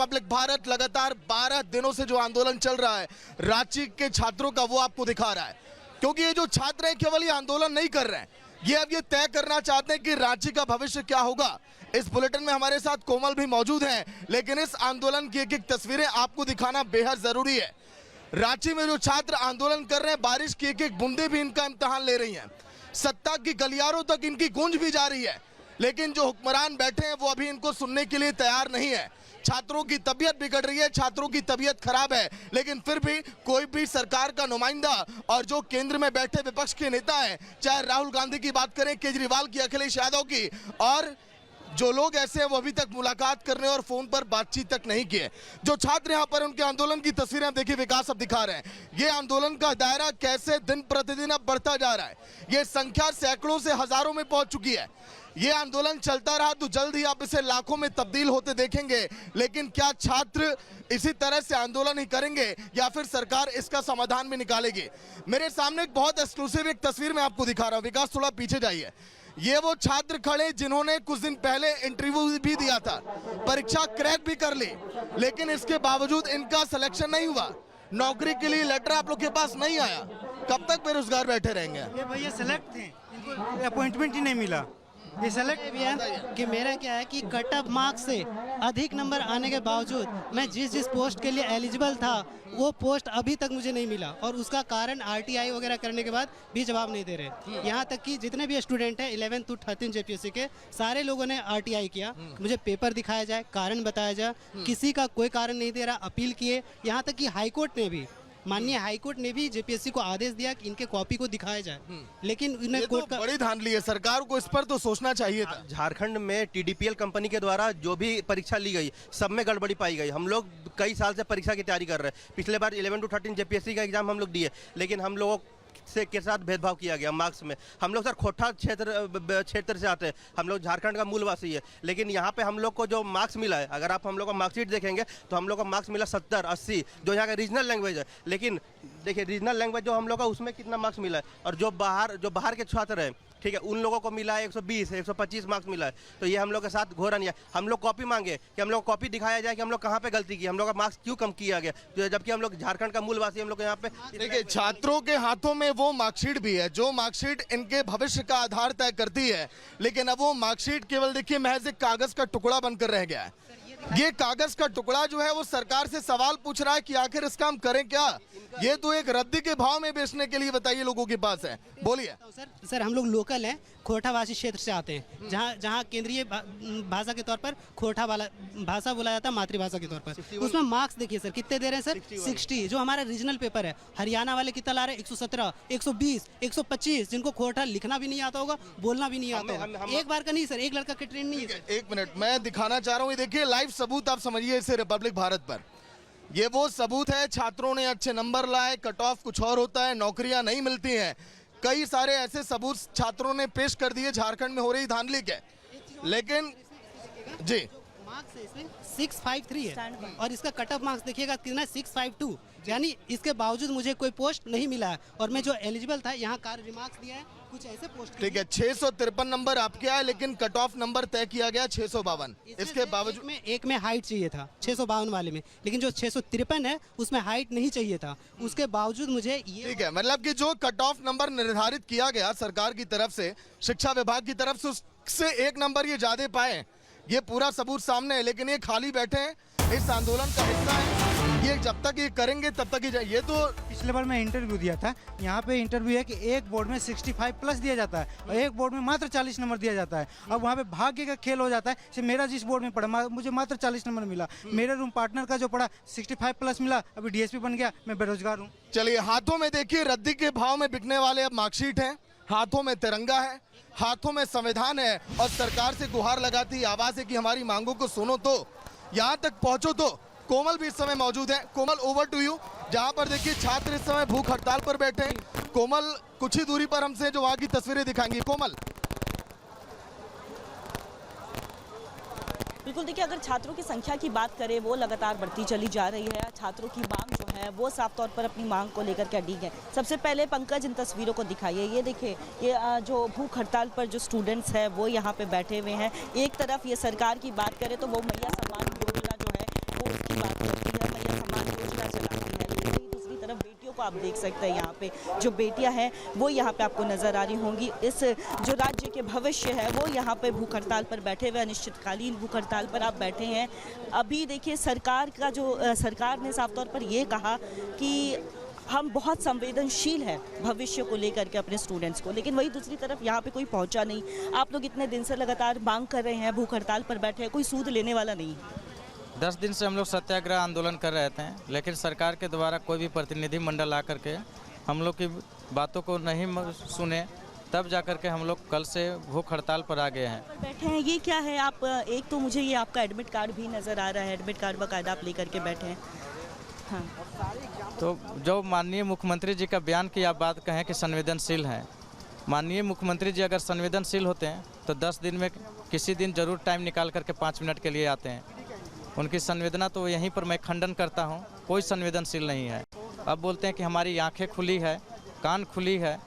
Republic Bharat लगातार 12 दिनों से जो आंदोलन चल रहा है रांची के छात्रों का, वो आपको दिखा रहा है। क्योंकि ये जो छात्र हैं केवल ये आंदोलन नहीं कर रहे हैं, ये अब ये तय करना चाहते हैं कि रांची का भविष्य क्या होगा। इस बुलेटिन में हमारे साथ कोमल भी मौजूद हैं, लेकिन इस आंदोलन की एक एक तस्वीरें आपको दिखाना बेहद जरूरी है। रांची में जो छात्र आंदोलन कर रहे हैं, बारिश की एक एक बूंदे भी इनका इम्तिहान ले रही हैं, सत्ता की गलियारों तक इनकी गूंज भी जा रही है, लेकिन जो हुक्मरान बैठे हैं वो अभी इनको सुनने के लिए तैयार नहीं है। छात्रों की तबीयत बिगड़ रही है, छात्रों की तबीयत खराब है, लेकिन फिर भी कोई भी सरकार का नुमाइंदा और जो केंद्र में बैठे विपक्ष के नेता हैं, चाहे राहुल गांधी की बात करें, केजरीवाल की, अखिलेश यादव की, और जो लोग ऐसे हैं वो अभी तक मुलाकात करने और फोन पर बातचीत तक नहीं किए। जो छात्र यहाँ पर उनके आंदोलन की तस्वीरें आप देखिए, विकास अब दिखा रहे हैं। ये आंदोलन का दायरा कैसे दिन प्रतिदिन अब बढ़ता जा रहा है, ये संख्या सैकड़ों से हजारों में पहुंच चुकी है। ये आंदोलन चलता रहा तो जल्द ही आप इसे लाखों में तब्दील होते देखेंगे। लेकिन क्या छात्र इसी तरह से आंदोलन ही करेंगे या फिर सरकार इसका समाधान भी निकालेगी? मेरे सामने एक बहुत एक्सक्लूसिव एक तस्वीर मैं आपको दिखा रहा हूँ, विकास थोड़ा पीछे जाइए। ये वो छात्र खड़े जिन्होंने कुछ दिन पहले इंटरव्यू भी दिया था, परीक्षा क्रैक भी कर ली, लेकिन इसके बावजूद इनका सिलेक्शन नहीं हुआ, नौकरी के लिए लेटर आप लोग के पास नहीं आया। कब तक बेरोजगार बैठे रहेंगे? ये भैया सेलेक्ट थे, इनको अपॉइंटमेंट ही नहीं मिला। ये सेलेक्ट भी है कि मेरा क्या है कि कट ऑफ मार्क्स से अधिक नंबर आने के बावजूद मैं जिस पोस्ट के लिए एलिजिबल था वो पोस्ट अभी तक मुझे नहीं मिला, और उसका कारण आरटीआई वगैरह करने के बाद भी जवाब नहीं दे रहे। यहाँ तक कि जितने भी स्टूडेंट हैं 11 to 13 जेपीएससी के, सारे लोगों ने आरटीआई किया। मुझे पेपर दिखाया जाए, कारण बताया जाए, किसी का कोई कारण नहीं दे रहा। अपील किए, यहाँ तक कि हाईकोर्ट ने भी, माननीय हाईकोर्ट ने भी जेपीएससी को आदेश दिया कि इनके कॉपी को दिखाया जाए, लेकिन उन्हें कोर्ट का बड़ी धांधली है। सरकार को इस पर तो सोचना चाहिए था। झारखंड में टीडीपीएल कंपनी के द्वारा जो भी परीक्षा ली गई, सब में गड़बड़ी पाई गई। हम लोग कई साल से परीक्षा की तैयारी कर रहे हैं। पिछले बार 11 to 13 जेपीएससी का एग्जाम हम लोग दिए, लेकिन हम लोगों से के साथ भेदभाव किया गया मार्क्स में। हम लोग सर खोटा क्षेत्र से आते हैं, हम लोग झारखंड का मूलवासी है, लेकिन यहाँ पे हम लोग को जो मार्क्स मिला है, अगर आप हम लोग का मार्कशीट देखेंगे तो हम लोग का मार्क्स मिला 70, 80, जो यहाँ का रीजनल लैंग्वेज है। लेकिन देखिए रीजनल लैंग्वेज जो हम लोग का, उसमें कितना मार्क्स मिला है, और जो बाहर के छात्र हैं, ठीक है, उन लोगों को मिला है 120, 125 मार्क्स मिला है। तो ये हम लोग के साथ घोर अन्याय। हम लोग कॉपी मांगे कि हम लोग कॉपी दिखाया जाए कि हम लोग कहाँ पे गलती की, हम लोग का मार्क्स क्यों कम किया गया, जबकि हम लोग झारखंड का मूलवासी, हम लोग यहाँ पे। देखिए, छात्रों के हाथों में वो मार्कशीट भी है जो मार्कशीट इनके भविष्य का आधार तय करती है, लेकिन अब वो मार्कशीट केवल देखिए महज एक कागज का टुकड़ा बनकर रह गया है। ये कागज का टुकड़ा जो है वो सरकार से सवाल पूछ रहा है कि आखिर इसका हम करें क्या? ये तो एक रद्दी के भाव में बेचने के लिए बताइए लोगों के पास है। बोलिए सर हम लोग लोकल हैं, खोरठावासी क्षेत्र से आते हैं, जहाँ केंद्रीय भाषा के तौर पर खोरठा वाला भाषा बोला जाता है, मातृभाषा के तौर पर। उसमें मार्क्स देखिए सर कितने दे रहे हैं सर, 60। जो हमारा रीजनल पेपर है, हरियाणा वाले कितना ला रहे हैं, 117, 120, 125, जिनको खोरठा लिखना भी नहीं आता होगा, बोलना भी नहीं आता होगा। एक बार का नहीं सर, एक लड़का की ट्रेन नहीं है। एक मिनट, मैं दिखाना चाह रहा हूँ, देखिए लाइव सबूत आप समझिए इसे रिपब्लिक भारत पर। ये वो सबूत है, छात्रों ने अच्छे नंबर लाए, कट ऑफ कुछ और होता है, नौकरियां नहीं मिलती हैं। कई सारे ऐसे सबूत छात्रों ने पेश कर दिए झारखंड में हो रही धांधली के। लेकिन जी मार्क्स है इसमें 653 है, और इसका कट ऑफ मार्क्स देखिएगा कितना, 652, यानी इसके बावजूद मुझे कोई पोस्ट नहीं मिला है, और मैं जो एलिजिबल था, यहाँ कार्य रिमार्क्स दिया है, कुछ ऐसे पोस्ट। ठीक है, 653 नंबर आपके आए, लेकिन कट ऑफ नंबर तय किया गया 652। इसके बावजूद एक में हाइट चाहिए था 652 वाले में, लेकिन जो 653 है उसमें हाइट नहीं चाहिए था, उसके बावजूद मुझे ये। ठीक है, मतलब कि जो कट ऑफ नंबर निर्धारित किया गया सरकार की तरफ से, शिक्षा विभाग की तरफ से, उससे एक नंबर ये ज्यादा पाए, ये पूरा सबूत सामने है। लेकिन ये खाली बैठे हैं, इस आंदोलन का हिस्सा है, ये जब तक ये करेंगे तब तक ही ये तो। पिछले बार मैं इंटरव्यू दिया था, यहाँ पे इंटरव्यू है कि एक बोर्ड में 65+ दिया जाता है और एक बोर्ड में मात्र 40 नंबर दिया जाता है। अब वहाँ पे भाग्य का खेल हो जाता है। जैसे मेरा जिस बोर्ड में पढ़ा, मुझे मात्र 40 नंबर मिला, मेरे रूम पार्टनर का जो पढ़ा 65+ मिला, अभी डीएसपी बन गया, मैं बेरोजगार हूँ। चलिए, हाथों में देखिए रद्दी के भाव में बिकने वाले अब मार्कशीट हैं, हाथों में तिरंगा है, हाथों में संविधान है, और सरकार से गुहार लगाती आवाज है कि हमारी मांगों को सुनो, तो यहाँ तक पहुंचो। तो कोमल भी इस समय मौजूद है। कोमल, ओवर टू यू। जहां पर देखिए छात्र इस समय भूख हड़ताल पर बैठे हैं। कोमल कुछ ही दूरी पर हमसे जो वहां की तस्वीरें दिखाएंगी। कोमल, बिल्कुल, देखिए अगर छात्रों की संख्या की बात करें वो लगातार बढ़ती चली जा रही है। छात्रों की मांग जो है वो साफ तौर पर अपनी मांग को लेकर के अडिग है। सबसे पहले पंकज इन तस्वीरों को दिखाइए। ये देखिए, ये जो भूख हड़ताल पर जो स्टूडेंट्स हैं वो यहाँ पे बैठे हुए हैं। एक तरफ ये सरकार की बात करें तो वो मैया सम्मान योजना जो है वो आप देख सकते हैं। यहाँ पे जो बेटियां हैं वो यहाँ पे आपको नज़र आ रही होंगी। इस जो राज्य के भविष्य है वो यहाँ पे भूख हड़ताल पर बैठे हुए, अनिश्चितकालीन भूख हड़ताल पर आप बैठे हैं। अभी देखिए सरकार ने साफ तौर पर ये कहा कि हम बहुत संवेदनशील हैं भविष्य को लेकर के अपने स्टूडेंट्स को, लेकिन वही दूसरी तरफ यहाँ पे कोई पहुँचा नहीं। आप लोग इतने दिन से लगातार मांग कर रहे हैं, भूख हड़ताल पर बैठे हैं, कोई सूद लेने वाला नहीं। 10 दिन से हम लोग सत्याग्रह आंदोलन कर रहे थे, लेकिन सरकार के द्वारा कोई भी प्रतिनिधि मंडल आकर के हम लोग की बातों को नहीं सुने, तब जाकर के हम लोग कल से भूख हड़ताल पर आ गए हैं। बैठे हैं, ये क्या है? आप एक तो मुझे ये आपका एडमिट कार्ड भी नज़र आ रहा है, एडमिट कार्ड बाकायदा आप लेकर के बैठे हैं। हाँ, तो जो माननीय मुख्यमंत्री जी का बयान की आप बात कहें कि संवेदनशील हैं, माननीय मुख्यमंत्री जी अगर संवेदनशील होते हैं तो 10 दिन में किसी दिन ज़रूर टाइम निकाल करके 5 मिनट के लिए आते हैं। उनकी संवेदना तो यहीं पर मैं खंडन करता हूं, कोई संवेदनशील नहीं है। अब बोलते हैं कि हमारी आंखें खुली है, कान खुली है,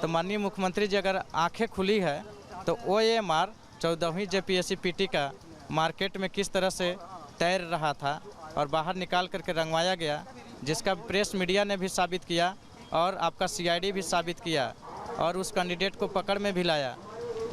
तो माननीय मुख्यमंत्री जी अगर आंखें खुली है तो OMR 14वीं JPSC PT का मार्केट में किस तरह से तैर रहा था और बाहर निकाल करके रंगवाया गया, जिसका प्रेस मीडिया ने भी साबित किया और आपका CID भी साबित किया और उस कैंडिडेट को पकड़ में भी लाया,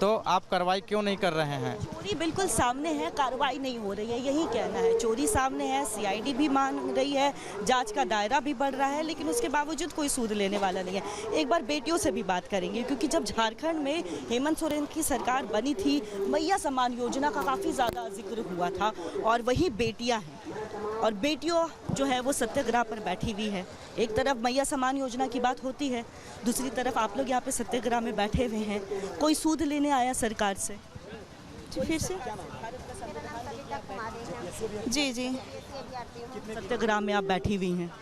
तो आप कार्रवाई क्यों नहीं कर रहे हैं? चोरी बिल्कुल सामने है, कार्रवाई नहीं हो रही है, यही कहना है। चोरी सामने है, CID भी मान रही है, जांच का दायरा भी बढ़ रहा है, लेकिन उसके बावजूद कोई सूद लेने वाला नहीं है। एक बार बेटियों से भी बात करेंगे, क्योंकि जब झारखंड में हेमंत सोरेन की सरकार बनी थी, मैया सम्मान योजना का काफ़ी ज़्यादा जिक्र हुआ था, और वही बेटियाँ हैं और बेटियों जो है वो सत्याग्रह पर बैठी हुई है। एक तरफ मैया सम्मान योजना की बात होती है, दूसरी तरफ आप लोग यहाँ पे सत्याग्रह में बैठे हुए हैं। कोई सूद लेने आया सरकार से? फिर से जी जी, सत्याग्रह में आप बैठी हुई हैं।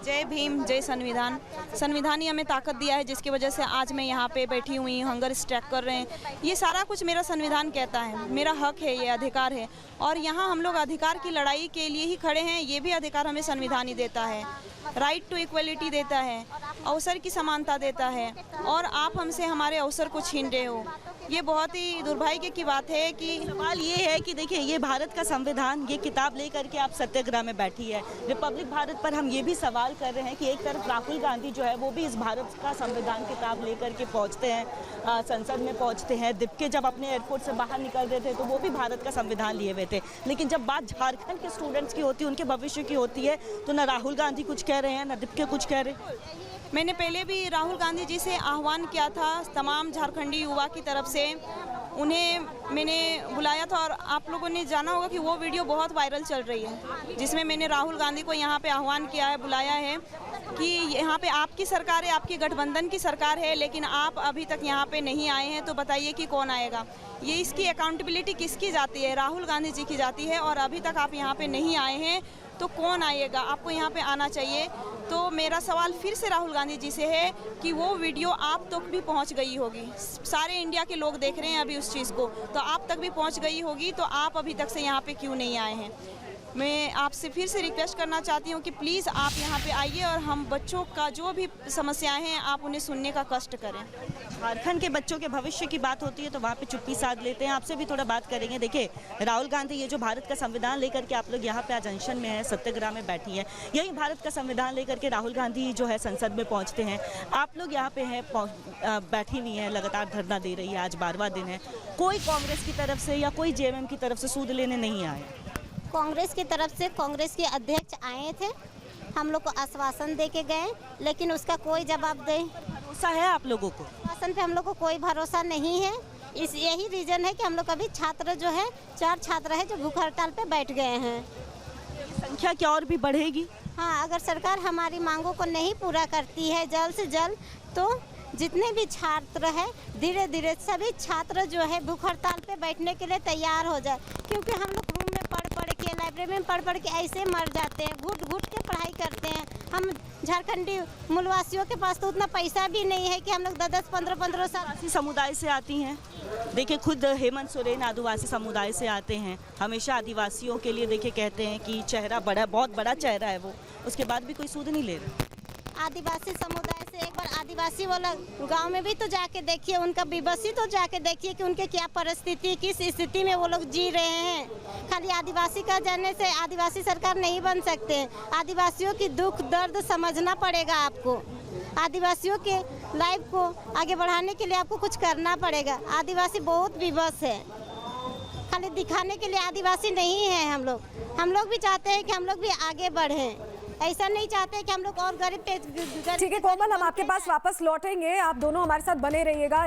जय भीम, जय संविधान। संविधान ही हमें ताकत दिया है, जिसकी वजह से आज मैं यहाँ पे बैठी हुई हूँ, हंगर स्ट्राइक कर रहे हैं। ये सारा कुछ मेरा संविधान कहता है, मेरा हक है, ये अधिकार है, और यहाँ हम लोग अधिकार की लड़ाई के लिए ही खड़े हैं। ये भी अधिकार हमें संविधान ही देता है, राइट टू इक्वलिटी देता है, अवसर की समानता देता है, और आप हमसे हमारे अवसर को छीन रहे हो। ये बहुत ही दुर्भाग्य की बात है कि सवाल ये है कि देखिए, ये भारत का संविधान, ये किताब लेकर के आप सत्याग्रह में बैठी है, रिपब्लिक भारत पर हम ये भी सवाल कर रहे हैं कि एक तरफ राहुल गांधी जो है वो भी इस भारत का संविधान किताब लेकर के पहुंचते हैं, संसद में पहुंचते हैं। दीपके जब अपने एयरपोर्ट से बाहर निकल रहे थे तो वो भी भारत का संविधान लिए हुए थे, लेकिन जब बात झारखंड के स्टूडेंट्स की होती है, उनके भविष्य की होती है, तो ना राहुल गांधी कुछ कह रहे हैं, ना दीपके कुछ कह रहे हैं। मैंने पहले भी राहुल गांधी जी से आह्वान किया था, तमाम झारखंडी युवा की तरफ से उन्हें मैंने बुलाया था, और आप लोगों ने जाना होगा कि वो वीडियो बहुत वायरल चल रही है, जिसमें मैंने राहुल गांधी को यहाँ पे आह्वान किया है, बुलाया है कि यहाँ पे आपकी सरकार है, आपकी गठबंधन की सरकार है, लेकिन आप अभी तक यहाँ पे नहीं आए हैं, तो बताइए कि कौन आएगा। ये इसकी अकाउंटेबिलिटी किसकी जाती है? राहुल गांधी जी की जाती है, और अभी तक आप यहाँ पे नहीं आए हैं तो कौन आएगा? आपको यहाँ पे आना चाहिए। तो मेरा सवाल फिर से राहुल गांधी जी से है कि वो वीडियो आप तक भी पहुँच गई होगी, सारे इंडिया के लोग देख रहे हैं अभी उस चीज़ को, तो आप तक भी पहुँच गई होगी, तो आप अभी तक से यहाँ पे क्यों नहीं आए हैं? मैं आपसे फिर से रिक्वेस्ट करना चाहती हूँ कि प्लीज़ आप यहाँ पे आइए, और हम बच्चों का जो भी समस्याएं हैं आप उन्हें सुनने का कष्ट करें। झारखंड के बच्चों के भविष्य की बात होती है तो वहाँ पे चुप्पी साध लेते हैं। आपसे भी थोड़ा बात करेंगे। देखिए, राहुल गांधी ये जो भारत का संविधान लेकर के आप लोग यहाँ पे आज अनशन में है, सत्याग्रह में बैठी है, यही भारत का संविधान लेकर के राहुल गांधी जो है संसद में पहुँचते हैं। आप लोग यहाँ पे हैं, बैठी हुई हैं, लगातार धरना दे रही है, आज 12वां दिन है। कोई कांग्रेस की तरफ से या कोई JMM की तरफ से सूद लेने नहीं आए? कांग्रेस की तरफ से कांग्रेस के अध्यक्ष आए थे, हम लोग को आश्वासन दे के गए, लेकिन उसका कोई जवाब दे। भरोसा है आप लोगों को? आश्वासन पे हम लोग को कोई भरोसा नहीं है। यही रीज़न है कि हम लोग अभी छात्र जो है, 4 छात्र है जो भूख हड़ताल पे बैठ गए हैं। संख्या क्या और भी बढ़ेगी? हाँ, अगर सरकार हमारी मांगों को नहीं पूरा करती है जल्द से जल्द, तो जितने भी छात्र हैं धीरे धीरे सभी छात्र जो है भूख हड़ताल पे बैठने के लिए तैयार हो जाए, क्योंकि हम लोग रूम में पढ़ के, लाइब्रेरी में पढ़ के ऐसे मर जाते हैं, घुट घुट के पढ़ाई करते हैं। हम झारखंडी मूलवासियों के पास तो उतना पैसा भी नहीं है कि हम लोग 10-10, 15-15 साल। आदिवासी समुदाय से आती हैं, देखिए खुद हेमंत सोरेन आदिवासी समुदाय से आते हैं, हमेशा आदिवासियों के लिए देखिए कहते हैं कि चेहरा बड़ा, बहुत बड़ा चेहरा है वो, उसके बाद भी कोई सूद नहीं ले रहे। आदिवासी समुदाय से, एक बार आदिवासी वाला गांव में भी तो जाके देखिए, उनका विवश तो जाके देखिए कि उनके क्या परिस्थिति, किस स्थिति में वो लोग जी रहे हैं। खाली आदिवासी का जानने से आदिवासी सरकार नहीं बन सकते। आदिवासियों की दुख दर्द समझना पड़ेगा आपको। आदिवासियों के लाइफ को आगे बढ़ाने के लिए आपको कुछ करना पड़ेगा। आदिवासी बहुत विवश है, खाली दिखाने के लिए आदिवासी नहीं है हम लोग भी चाहते हैं कि हम लोग भी आगे बढ़ें। ऐसा नहीं चाहते कि हम लोग और गरीब पे। ठीक है कोमल, हम आपके पास वापस लौटेंगे, आप दोनों हमारे साथ बने रहिएगा।